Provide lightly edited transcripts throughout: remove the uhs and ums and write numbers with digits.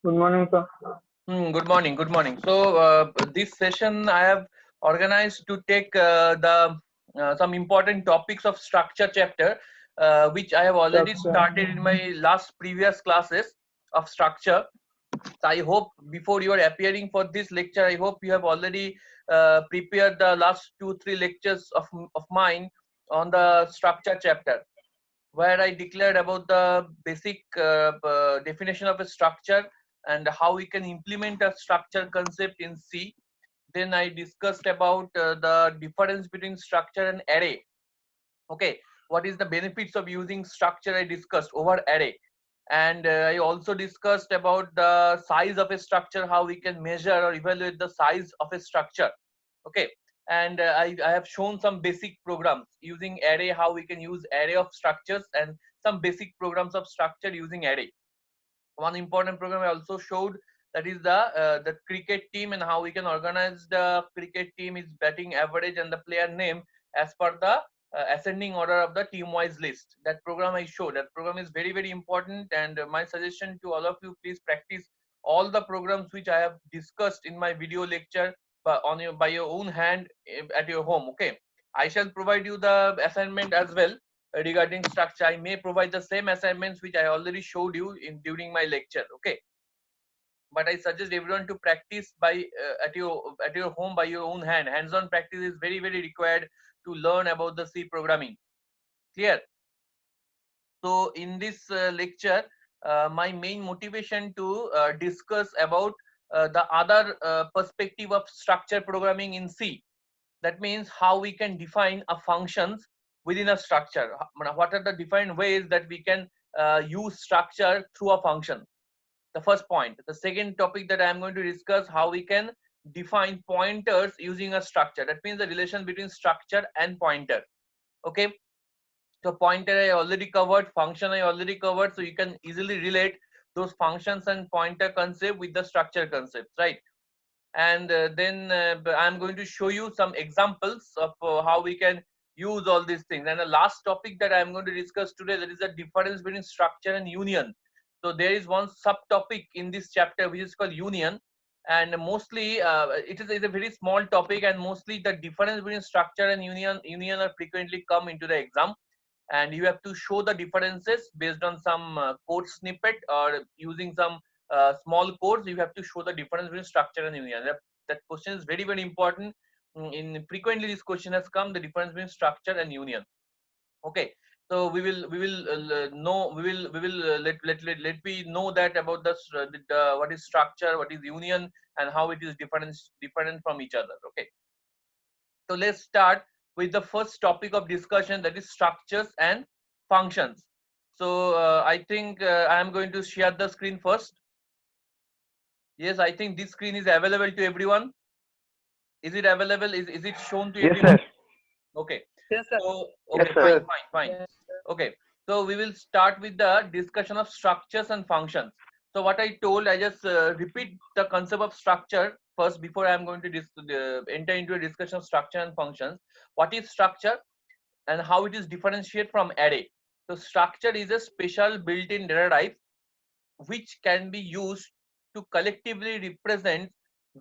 Good morning, sir. Good morning. Good morning. So this session I have organized to take the some important topics of structure chapter, which I have already Structure. started in my last previous classes of structure. So I hope before you are appearing for this lecture, I hope you have already prepared the last 2-3 lectures of mine on the structure chapter, where I declared about the basic definition of a structure and how we can implement a structure concept in C. Then I discussed about the difference between structure and array. Okay, what is the benefits of using structure? I discussed over array, and I also discussed about the size of a structure, how we can measure or evaluate the size of a structure. Okay, and I have shown some basic programs using array, how we can use array of structures, and some basic programs of structure using array. One important program I also showed, that is the cricket team, and how we can organize the cricket team is batting average and the player name as per the ascending order of the team wise list. That program I showed. That program is very very important, and my suggestion to all of you, please practice all the programs which I have discussed in my video lecture by your own hand at your home. Okay, I shall provide you the assignment as well regarding structure. I may provide the same assignments which I already showed you in during my lecture. Okay, but I suggest everyone to practice by at your home by your own hand. Hands-on practice is very very required to learn about the C programming. Clear? So in this lecture, my main motivation to discuss about the other perspective of structure programming in C. That means how we can define a functions within a structure. What are the defined ways that we can use structure through a function? The first point. The second topic that I am going to discuss, how we can define pointers using a structure. That means the relation between structure and pointer. Okay, so pointer I already covered, function I already covered, so you can easily relate those functions and pointer concept with the structure concepts, right? And then I'm going to show you some examples of how we can use all these things. And the last topic that I'm going to discuss today, that is the difference between structure and union. So there is one subtopic in this chapter which is called union, and mostly it is a very small topic, and mostly the difference between structure and union are frequently come into the exam, and you have to show the differences based on some code snippet or using some small codes. You have to show the difference between structure and union. That question is very very important. In frequently this question has come, the difference between structure and union. Okay, so let me know that about the what is structure, what is union, and how it is different from each other. Okay, so let's start with the first topic of discussion, that is structures and functions. So I think I am going to share the screen first. Yes, I think this screen is available to everyone. Is it available? Is it shown to Yes, sir. everyone? Okay. Yes, sir. So Yes, okay, sir. fine. Okay. So we will start with the discussion of structures and functions. So what I told, I just repeat the concept of structure first before I am going to enter into a discussion of structure and functions. What is structure and how it is differentiated from array? So structure is a special built-in data type which can be used to collectively represent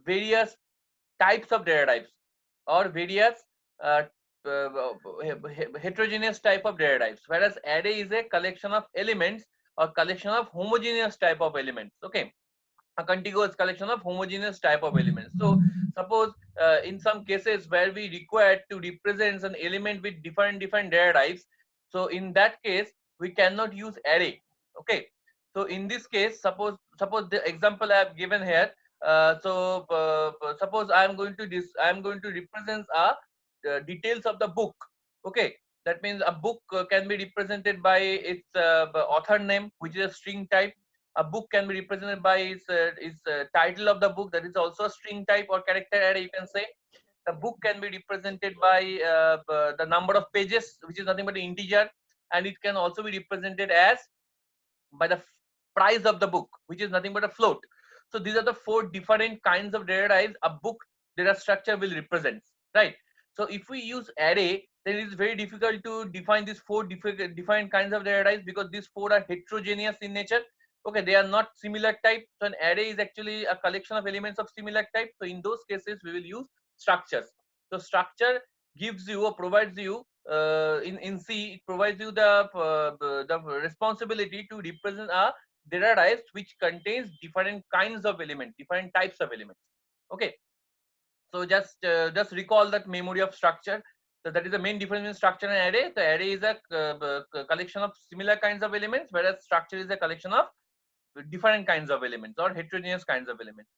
various types of data types or various uh, heterogeneous type of data types, whereas array is a collection of elements or collection of homogeneous type of elements. Okay, a contiguous collection of homogeneous type of elements. So suppose in some cases where we require to represent an element with different data types, so in that case we cannot use array. Okay, so in this case, suppose the example I have given here. Suppose I am going to represent details of the book. Okay, that means a book can be represented by its author name, which is a string type. A book can be represented by its title of the book, that is also a string type or character array, you can say. The book can be represented by the number of pages, which is nothing but an integer, and it can also be represented as by the price of the book, which is nothing but a float. So these are the four different kinds of data types a book data structure will represent, right? So if we use array, then it is very difficult to define these four different kinds of data types, because these four are heterogeneous in nature, Okay, they are not similar type. So an array is actually a collection of elements of similar type. So in those cases, we will use structures. So structure gives you or provides you in C, it provides you the responsibility to represent a data type which contains different kinds of elements, different types of elements. Okay, so just recall that memory of structure. So that is the main difference in structure and array. The array is a collection of similar kinds of elements, whereas structure is a collection of different kinds of elements or heterogeneous kinds of elements.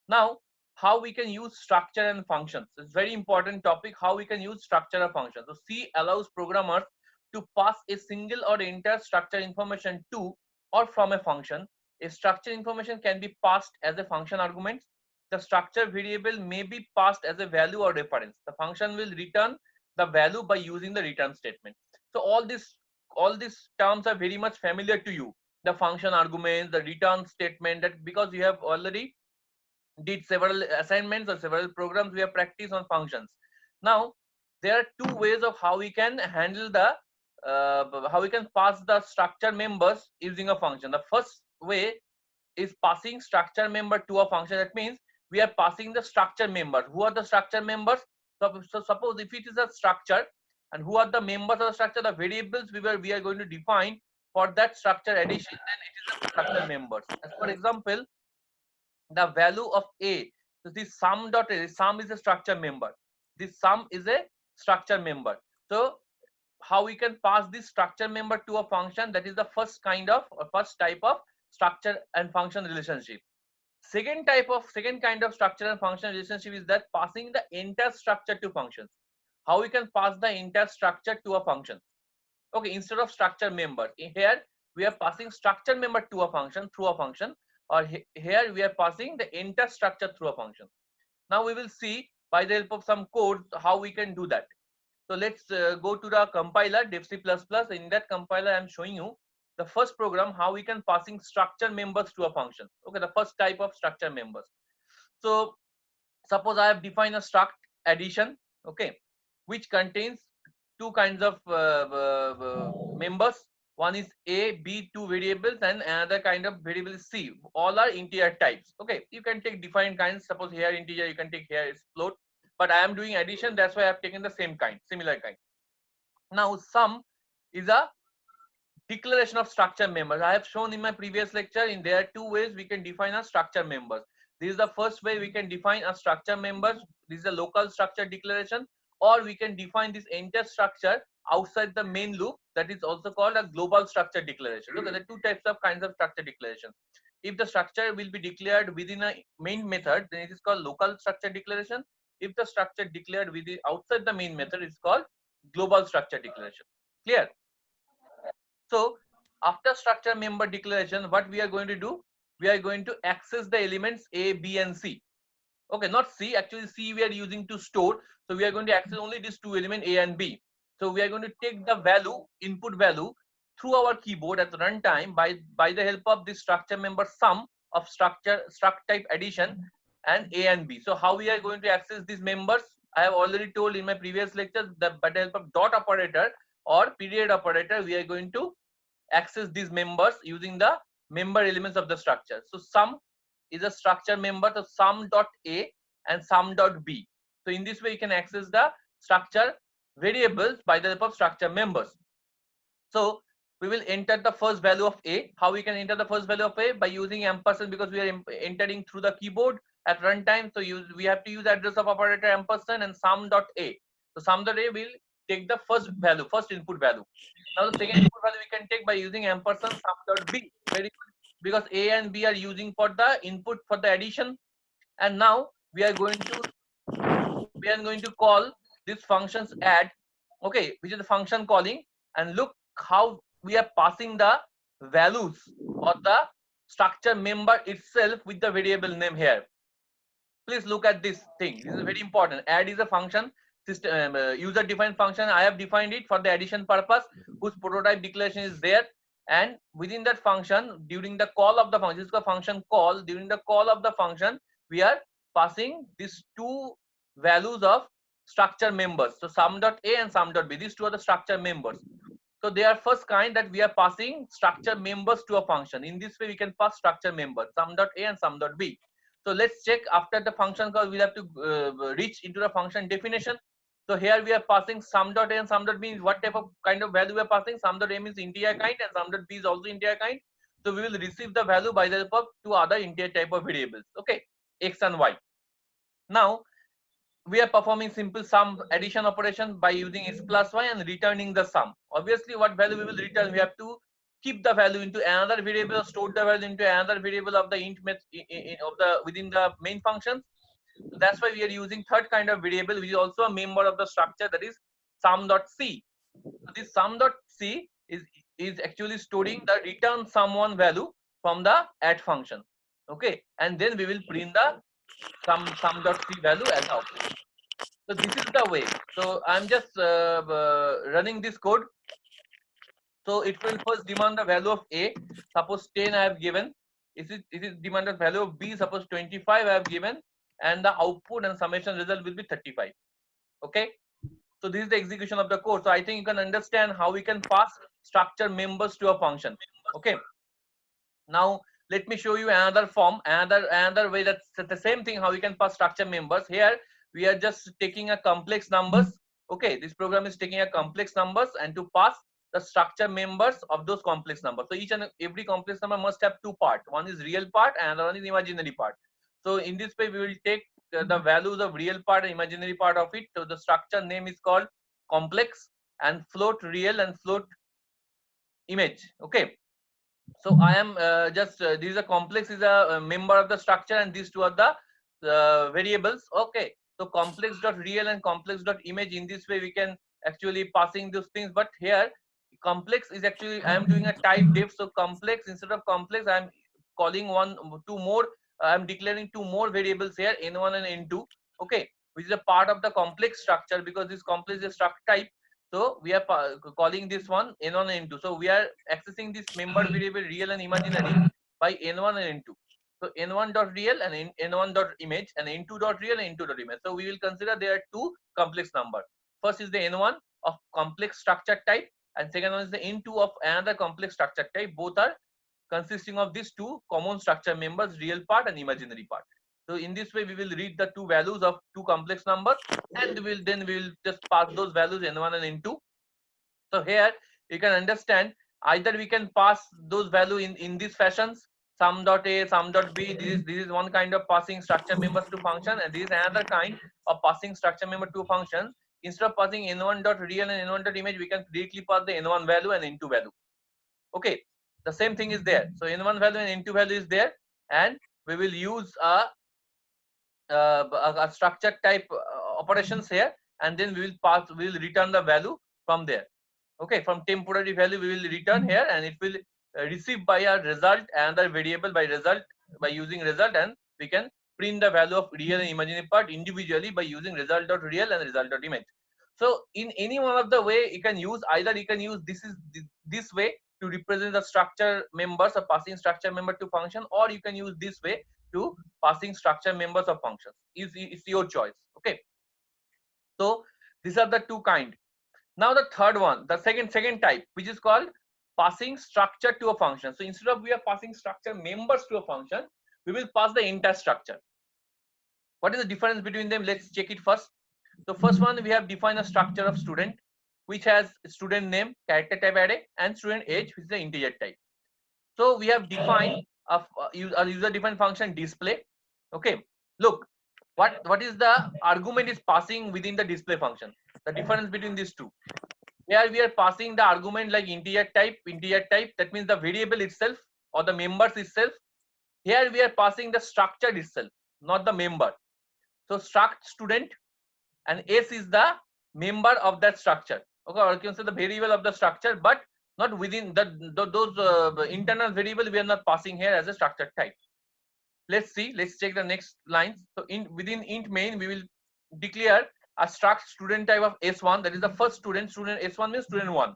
Now, how we can use structure and functions? It's very important topic. How we can use structure or functions. So C allows programmers to pass a single or entire structure information to or from a function. A structure information can be passed as a function argument. The structure variable may be passed as a value or reference. The function will return the value by using the return statement. So all these terms are very much familiar to you. The function arguments, the return statement, that because you have already did several assignments or several programs, we have practiced on functions. Now there are two ways of how we can handle the how we can pass the structure members using a function. The first way is passing structure member to a function. That means we are passing the structure members. Who are the structure members? So suppose if it is a structure, and who are the members of the structure, the variables we are going to define for that structure addition, then it is the structure members. As for example, the value of a, so this sum dot a, sum is a structure member, this sum is a structure member. So how we can pass this structure member to a function, that is the first kind of or first type of structure and function relationship. Second kind of structure and function relationship is that passing the entire structure to functions. How we can pass the entire structure to a function? Okay, instead of structure member, here we are passing structure member to a function through a function, or here we are passing the entire structure through a function. Now we will see by the help of some code how we can do that. So let's go to the compiler Dev C++. In that compiler I'm showing you the first program how we can passing structure members to a function. Okay, the first type of structure members. So suppose I have defined a struct addition, okay, which contains two kinds of members. One is a, b, two variables, and another kind of variable is c. All are integer types. Okay, you can take defined kinds. Suppose here integer, you can take here is float. But I am doing addition, that's why I have taken the same kind, similar kind. Now sum is a declaration of structure members. I have shown in my previous lecture, in there are two ways we can define a structure members. This is the first way we can define a structure members. This is a local structure declaration, or we can define this entire structure outside the main loop. That is also called a global structure declaration. Look, there are two types of kinds of structure declaration. If the structure will be declared within a main method, then it is called local structure declaration. If the structure declared within outside the main method, it's called global structure declaration. Clear? So after structure member declaration, what we are going to do? We are going to access the elements A, B, and C. Okay, not C. Actually, C we are using to store. So we are going to access only these two elements A and B. So we are going to take the value, input value, through our keyboard at runtime by the help of this structure member sum of struct type addition and A and B. So how we are going to access these members? I have already told in my previous lectures that by the help of dot operator or period operator, we are going to access these members using the member elements of the structure. So sum is a structure member, so sum dot a and sum dot b. So in this way you can access the structure variables by the help of structure members. So we will enter the first value of a. How we can enter the first value of a? By using ampersand, because we are entering through the keyboard at runtime. So we have to use address of operator ampersand and sum dot a. So sum dot a will take the first value, first input value. Now the second input value we can take by using ampersand sum dot b. Very good, because a and b are using for the input for the addition. And now we are going to call this functions add, okay, which is the function calling. And look how we are passing the values of the structure member itself with the variable name here. Please look at this thing. This is very important. Add is a function, system user defined function. I have defined it for the addition purpose, whose prototype declaration is there. And within that function, during the call of the function, this is a function call. During the call of the function, we are passing these two values of structure members. So sum dot a and sum dot b. These two are the structure members. So they are first kind that we are passing structure members to a function. In this way, we can pass structure members, sum.a and sum.b. So let's check after the function call, we'll have to reach into the function definition. So here we are passing sum.a and sum.b. What type of kind of value we are passing? Sum.a means integer kind and sum.b is also integer kind. So we will receive the value by the help of two other integer type of variables. Okay, x and y. Now we are performing simple sum addition operation by using x plus y and returning the sum. Obviously, what value we will return? We have to keep the value into another variable or store the value into another variable of the int within the main function. So that's why we are using third kind of variable, which is also a member of the structure, that is sum.c. So this sum.c is actually storing the return sum1 value from the add function. Okay, and then we will print the sum.c value as output. So this is the way. So I'm just running this code. So it will first demand the value of a. Suppose 10 I have given. It is demanded value of b. Suppose 25 I have given, and the output and summation result will be 35. Okay. So this is the execution of the code. So I think you can understand how we can pass structure members to a function. Okay. Now let me show you another form, another way. That's the same thing. How we can pass structure members. Here we are just taking a complex numbers. Okay, this program is taking a complex numbers and to pass the structure members of those complex numbers. So each and every complex number must have two parts. One is real part and another one is imaginary part. So in this way we will take the values of real part and imaginary part of it. So the structure name is called complex and float real and float image. Okay. So I am this is a complex is a member of the structure, and these two are the variables. Okay, so complex dot real and complex dot image. In this way we can actually passing those things, but here complex is actually I am doing a type diff. So complex, instead of complex I am calling two more. I am declaring two more variables here, n1 and n2. Okay, which is a part of the complex structure, because this complex is struct type. So we are calling this one n1 and n2. So we are accessing this member variable real and imaginary by n1 and n2. So n1 dot real and n1 dot image, and n2 dot real and n2 dot image. So we will consider there are two complex number. First is the n1 of complex structure type, and second one is the n2 of another complex structure type. Both are consisting of these two common structure members, real part and imaginary part. So in this way, we will read the two values of two complex numbers, and we will just pass those values n1 and n2. So here you can understand, either we can pass those value in these fashions, sum.a, sum.b. This is one kind of passing structure members to function, and this is another kind of passing structure member to function. Instead of passing n1 dot real and n1 dot image, we can directly pass the n1 value and n2 value. Okay, the same thing is there. So n1 value and n2 value is there, and we will use a structure type operations here, and then we will return the value from there. Okay, from temporary value we will return here, and it will receive by a result, another variable by result, by using result, and we can print the value of real and imaginary part individually by using result dot real and result dot image. So in any one of the way you can use, either you can use this way to represent the structure members of passing structure member to function, or you can use this way to passing structure members of functions. It's your choice. Okay, so these are the two kind. Now the third one, the second type, which is called passing structure to a function. So instead of we are passing structure members to a function, we will pass the entire structure. What is the difference between them? Let's check it first. So first one, we have defined a structure of student, which has student name, character type array, and student age, which is the integer type. So we have defined a user defined function display. Okay, look, what is the argument is passing within the display function. The difference between these two. Here we are passing the argument like integer type. That means the variable itself or the members itself. Here we are passing the structure itself, not the member. So struct student, and S is the member of that structure. Okay, or you can say the variable of the structure, but not within those internal variable we are not passing here as a structure type. Let's see. Let's check the next lines. So within int main we will declare a struct student type of S1. That is the first student. Student S1 means student 1.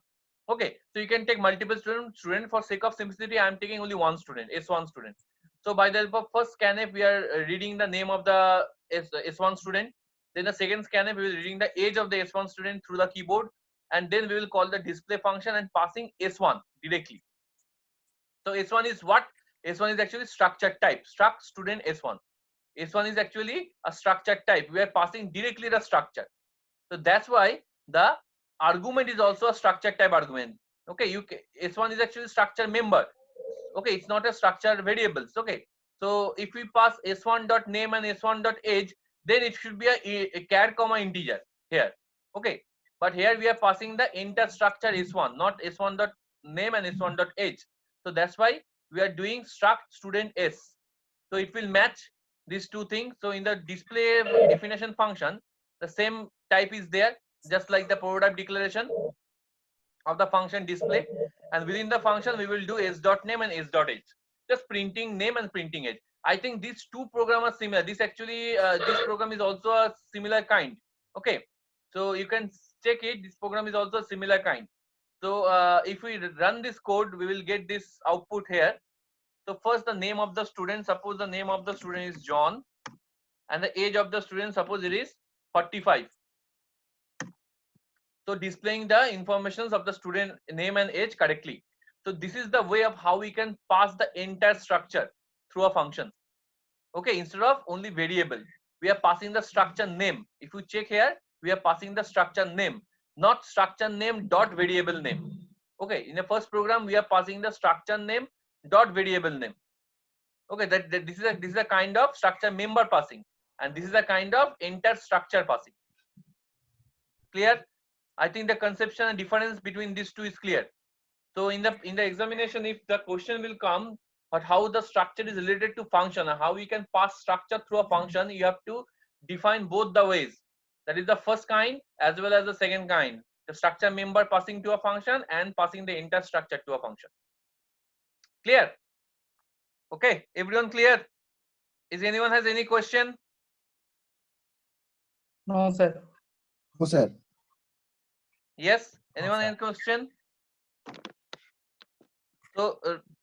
Okay, so you can take multiple student. For sake of simplicity, I am taking only one student, S1 student. So by the help of first scanf, we are reading the name of the S1 student. Then the second scanf, we will reading the age of the S1 student through the keyboard. and then we will call the display function and passing s1 directly. So s1 is what? S1 is actually structure type, struct student s1. S1 is actually a structure type. We are passing directly the structure. So that's why the argument is also a structure type argument. Okay, S1 is actually structure member. Okay, it's not a structure variables. Okay, so if we pass S1 dot name and S1 dot age, then it should be a char comma integer here. Okay, but here we are passing the enter structure S1, not S1 dot name and S1 dot age. So that's why we are doing struct student S. So it will match these two things. So in the display definition function, the same type is there, just like the prototype declaration of the function display, and within the function we will do s.name and s.age, just printing name and printing age. I think these two programs are similar. This actually this program is also a similar kind. Okay, so you can check it. This program is also a similar kind. So if we run this code, we will get this output here. So first the name of the student, suppose the name of the student is John, and the age of the student, suppose it is 45. So displaying the informations of the student name and age correctly. So this is the way of how we can pass the entire structure through a function. Okay, instead of only variable, we are passing the structure name. If you check here, we are passing the structure name, not structure name dot variable name. Okay, in the first program we are passing the structure name dot variable name. Okay, this is a kind of structure member passing, and this is a kind of entire structure passing. Clear? I think the conception and difference between these two is clear. So in the examination, if the question will come, but how the structure is related to function, how we can pass structure through a function, you have to define both the ways. That is the first kind as well as the second kind. The structure member passing to a function and passing the entire structure to a function. Clear? Okay, everyone clear? Is anyone has any question? No, sir. No, sir. Yes, anyone sir. has a question? So,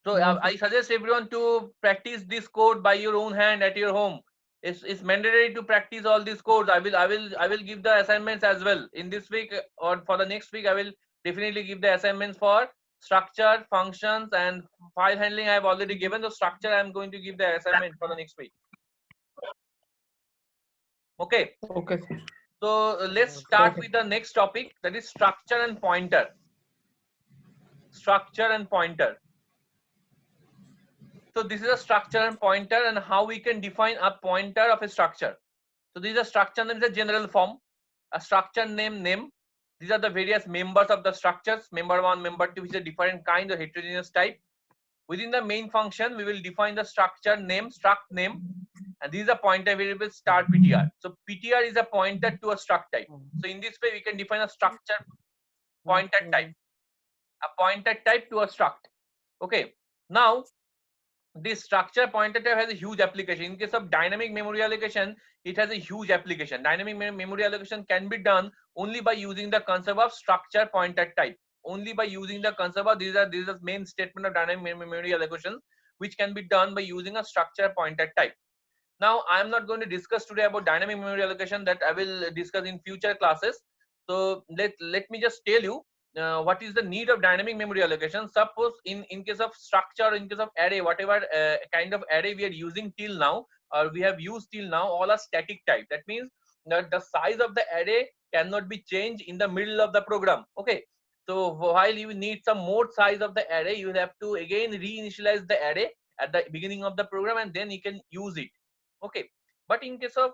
No, I suggest everyone to practice this code by your own hand at your home. It's mandatory to practice all these codes. I will give the assignments as well in this week, or for the next week. I will definitely give the assignments for structure, functions, and file handling. I have already given the structure. I am going to give the assignment for the next week. Okay. Okay, sir. So let's start Okay. with the next topic, that is structure and pointer. Structure and pointer. So this is a structure and pointer, and how we can define a pointer of a structure. So this is a structure name, is a general form, a structure name. These are the various members of the structures, member 1, member 2, which is a different kind of heterogeneous type. Within the main function, we will define the structure name, struct name, and this is a pointer variable star PTR. So PTR is a pointer to a struct type. So in this way, we can define a structure pointer type, a pointer type to a struct. Okay, now this structure pointer type has a huge application. In case of dynamic memory allocation, it has a huge application. Dynamic memory allocation can be done only by using the concept of structure pointer type. Only by using the concept of, these are the main statement of dynamic memory allocation, which can be done by using a structure pointer type. Now I am not going to discuss today about dynamic memory allocation, that I will discuss in future classes. So let me just tell you what is the need of dynamic memory allocation. Suppose in case of structure, in case of array, whatever kind of array we are using till now, or we have used till now, all are static type. That means that the size of the array cannot be changed in the middle of the program. Okay, so while you need some more size of the array, you have to again reinitialize the array at the beginning of the program, and then you can use it. Okay, but in case of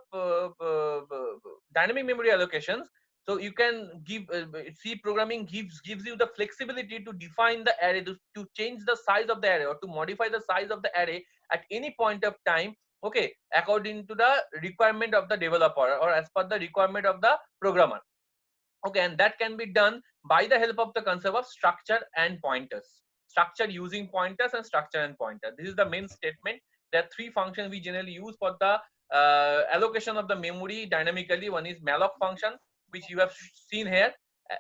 dynamic memory allocations, so you can give C programming gives you the flexibility to define the array, to change the size of the array, or to modify the size of the array at any point of time. Okay, according to the requirement of the developer, or as per the requirement of the programmer. Okay, and that can be done by the help of the concept of structure and pointers. Structure using pointers and structure and pointer. This is the main statement. There are three functions we generally use for the allocation of the memory dynamically. One is malloc function, which you have seen here.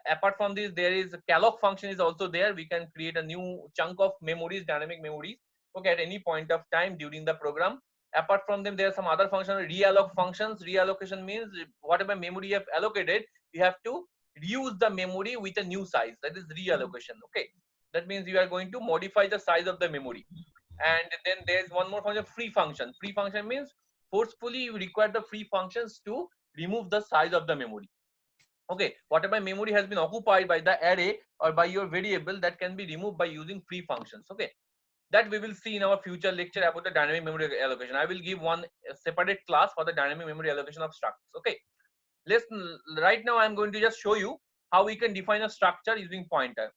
Apart from this, there is calloc function is also there. We can create a new chunk of memories, dynamic memories, okay, at any point of time during the program. Apart from them, there are some other functions, realloc functions. Reallocation means whatever memory you have allocated, you have to reuse the memory with a new size, that is reallocation. Okay, that means you are going to modify the size of the memory. And then there's one more function, free function. Free function means forcefully you require the free functions to remove the size of the memory. Okay, whatever memory has been occupied by the array or by your variable, that can be removed by using free functions. Okay, that we will see in our future lecture about the dynamic memory allocation. I will give one separate class for the dynamic memory allocation of structures. Okay, right now I'm going to just show you how we can define a structure using pointer.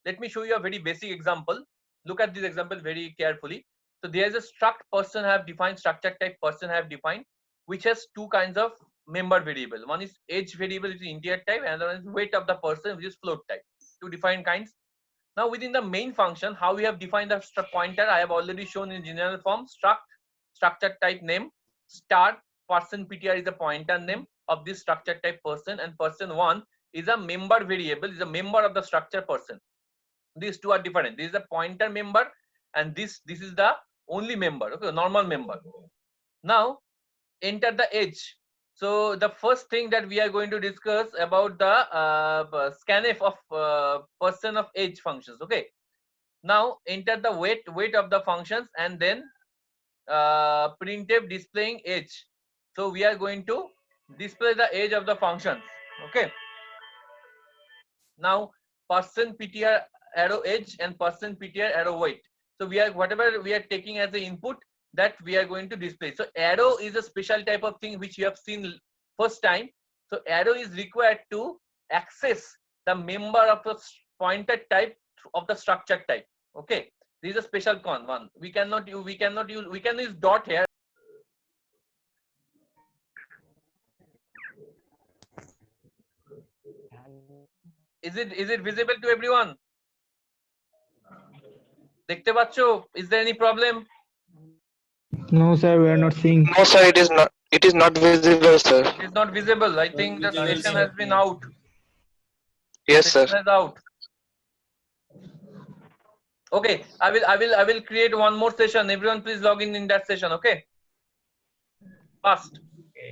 Let me show you a very basic example. Look at this example very carefully. So there's a struct person have defined, structure type person have defined, which has two kinds of member variable. One is age variable, which is integer type, and another one is weight of the person, which is float type. Two defined kinds. Now within the main function, how we have defined the pointer, I have already shown in general form. Struct, structure type name, star, person ptr is a pointer name of this structure type person, and person one is a member variable, is a member of the structure person. These two are different. This is a pointer member, and this is the only member. Okay, normal member. Now enter the age. So the first thing that we are going to discuss about the scanf of person of age functions. Okay, now enter the weight of the functions, and then printf displaying age. So we are going to display the age of the functions. Okay, now person ptr arrow age and person ptr arrow weight. So we are, whatever we are taking as the input, that we are going to display. So arrow is a special type of thing which you have seen first time. So arrow is required to access the member of the pointer type of the structure type. Okay, this is a special one. We cannot use, we can use dot here. Is it visible to everyone? দেখতে পাচ্ছো? Is there any problem? No, sir, we are not seeing. No, sir, it is not. It is not visible, sir. It is not visible. I think the session has been out. Yes, sir. Session is out. Okay, I will create one more session. Everyone please log in that session. Okay, fast. Okay.